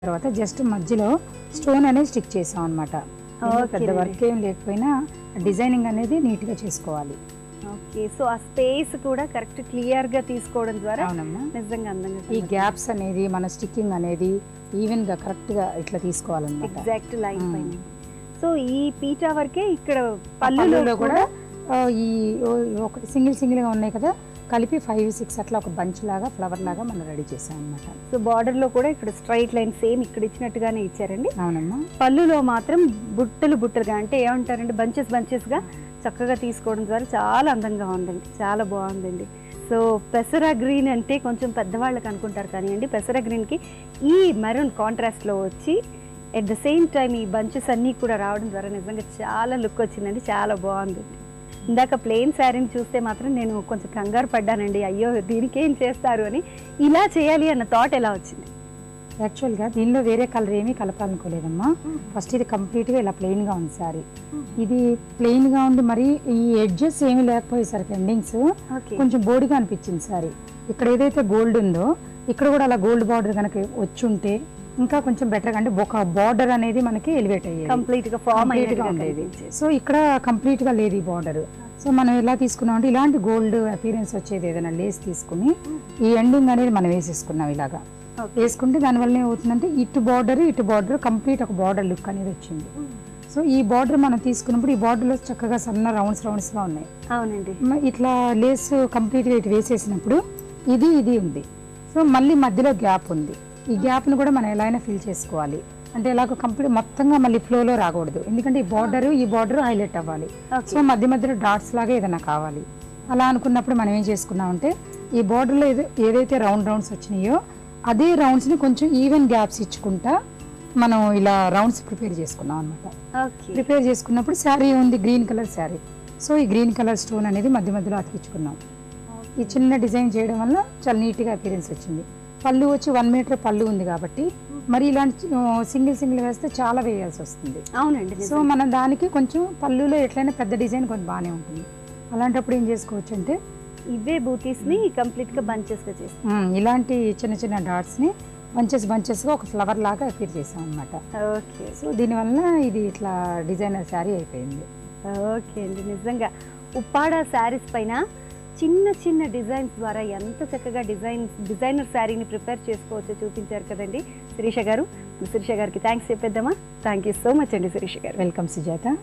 తర్వాత జస్ట్ మధ్యలో స్టోన్ అనేది స్టిక్ చేసాం అన్నమాట. పెద్ద వర్క్ ఏం లేకపోయినా డిజైనింగ్ అనేది నీట్ గా చేసుకోవాలి. ఓకే, సో ఆ స్పేస్ కూడా కరెక్ట్ క్లియర్ గా తీసుకోవడం ద్వారా నిజంగా అందంగా ఈ గ్యాప్స్ అనేది మన స్టిక్కింగ్ అనేది ఈవెన్ గా కరెక్ట్ గా ఇట్లా తీసుకోవాలన్నమాట. ఎగ్జాక్ట్ లైన్ పైన. సో ఈ పీటా వర్కే ఇక్కడ పళ్ళులో కూడా ఈ ఒకటి సింగిల్ గా ఉన్నాయి కదా, కలిపి 5, 6 అట్లా ఒక బంచ్ లాగా ఫ్లవర్ లాగా మనం రెడీ చేసాం అన్నమాట. సో బార్డర్ లో కూడా ఇక్కడ స్ట్రైట్ లైన్ సేమ్ ఇక్కడ ఇచ్చినట్టుగానే ఇచ్చారండి. అవునమ్మా. పళ్ళులో మాత్రం బుట్టలుగా అంటే ఏమంటారంటే బంచెస్ గా చక్కగా తీసుకోవడం ద్వారా చాలా అందంగా ఉందండి, చాలా బాగుందండి. సో పెసరా గ్రీన్ అంటే కొంచెం పెద్దవాళ్ళకి అనుకుంటారు కానీ అండి, పెసరా గ్రీన్కి ఈ మెరూన్ కాంట్రాస్ట్లో వచ్చి ఎట్ ద సేమ్ టైం ఈ బంచెస్ అన్నీ కూడా రావడం ద్వారా నిజంగా చాలా లుక్ వచ్చిందండి, చాలా బాగుంది. ఇందాక ప్లెయిన్ శారీని చూస్తే మాత్రం నేను కొంచెం కంగారు పడ్డానండి, అయ్యో దీనికి ఏం చేస్తారు అని. ఇలా చేయాలి అన్న థాట్ ఎలా వచ్చింది? యాక్చువల్గా దీనిలో వేరే కలర్ ఏమీ కలపాలనుకోలేదమ్మా. ఫస్ట్ ఇది కంప్లీట్గా ఇలా ప్లెయిన్గా ఉంది సారీ. ఇది ప్లెయిన్గా ఉండి మరి ఈ ఎడ్జెస్ ఏమీ లేకపోయేసరికి ఎండింగ్స్ కొంచెం బోడిగా అనిపించింది సారీ. ఇక్కడ ఏదైతే గోల్డ్ ఉందో ఇక్కడ కూడా అలా గోల్డ్ బార్డర్ కనుక వచ్చి ఉంటే ఇంకా కొంచెం బెటర్గా, అంటే ఒక బార్డర్ అనేది మనకి ఎలివేట్ అయ్యేది, కంప్లీట్గా ఫామ్ గా ఉండేది. సో ఇక్కడ కంప్లీట్గా లేదు ఈ బార్డర్. సో మనం ఎలా తీసుకున్నాం అంటే ఇలాంటి గోల్డ్ అపీరెన్స్ వచ్చేది ఏదైనా లేస్ తీసుకుని ఈ ఎండింగ్ అనేది మనం వేసేసుకున్నాం. ఇలాగా వేసుకుంటే దానివల్ల ఏమవుతుందంటే ఇటు బార్డర్ కంప్లీట్ ఒక బార్డర్ లుక్ అనేది వచ్చింది. సో ఈ బార్డర్ మనం తీసుకున్నప్పుడు ఈ బార్డర్లో చక్కగా సన్న రౌండ్స్గా ఉన్నాయి. అవునండి. ఇట్లా లేస్ కంప్లీట్గా ఇటు వేసేసినప్పుడు ఇది ఉంది. సో మళ్ళీ మధ్యలో గ్యాప్ ఉంది. ఈ గ్యాప్ను కూడా మనం ఎలా అయినా ఫిల్ చేసుకోవాలి. అంటే ఎలాగో కంప్లీట్ మొత్తంగా మళ్ళీ ఫ్లోలో రాకూడదు, ఎందుకంటే ఈ బార్డర్ హైలైట్ అవ్వాలి. సో మధ్యలో డాట్స్ లాగా ఏదైనా కావాలి. అలా అనుకున్నప్పుడు మనం ఏం చేసుకున్నామంటే ఈ బార్డర్లో ఏదైతే రౌండ్స్ వచ్చినాయో అదే రౌండ్స్ని కొంచెం ఈవెన్ గ్యాప్స్ ఇచ్చుకుంటా మనం ఇలా రౌండ్స్ ప్రిపేర్ చేసుకున్నాం అనమాట. ప్రిపేర్ చేసుకున్నప్పుడు శారీ ఉంది గ్రీన్ కలర్ శారీ. సో ఈ గ్రీన్ కలర్ స్టోన్ అనేది మధ్యలో అతికించుకున్నాం. ఈ చిన్న డిజైన్ చేయడం వల్ల చాలా నీట్గా అపీరెన్స్ వచ్చింది. పళ్ళు వచ్చి 1 మీటర్ పళ్ళు ఉంది కాబట్టి మరి ఇలాంటి సింగిల్ వేస్తే చాలా వేయాల్సి వస్తుంది. అవునండి. సో మనం దానికి కొంచెం పళ్ళులో ఎట్లయినా పెద్ద డిజైన్ కొంచెం బాగానే ఉంటుంది. అలాంటప్పుడు ఏం చేసుకోవచ్చు అంటే ఇవే బూటీస్ని కంప్లీట్గా బంచెస్గా చేస్తాం. ఇలాంటి చిన్న డాట్స్ని బంచెస్గా ఒక ఫ్లవర్ లాగా అపీర్ చేసాం అనమాట. ఓకే. సో దీనివల్ల ఇది ఇట్లా డిజైనర్ శారీ అయిపోయింది. ఓకే అండి, నిజంగా ఉప్పాడ శారీస్ పైన చిన్న డిజైన్స్ ద్వారా ఎంత చక్కగా డిజైనర్ శారీని ప్రిపేర్ చేసుకోవచ్చో చూపించారు కదండి శిరీష గారు. శిరీష గారికి థ్యాంక్స్ చెప్పేద్దామా? థ్యాంక్ యూ సో మచ్ అండి శిరీష గారు. వెల్కమ్ సుజాత.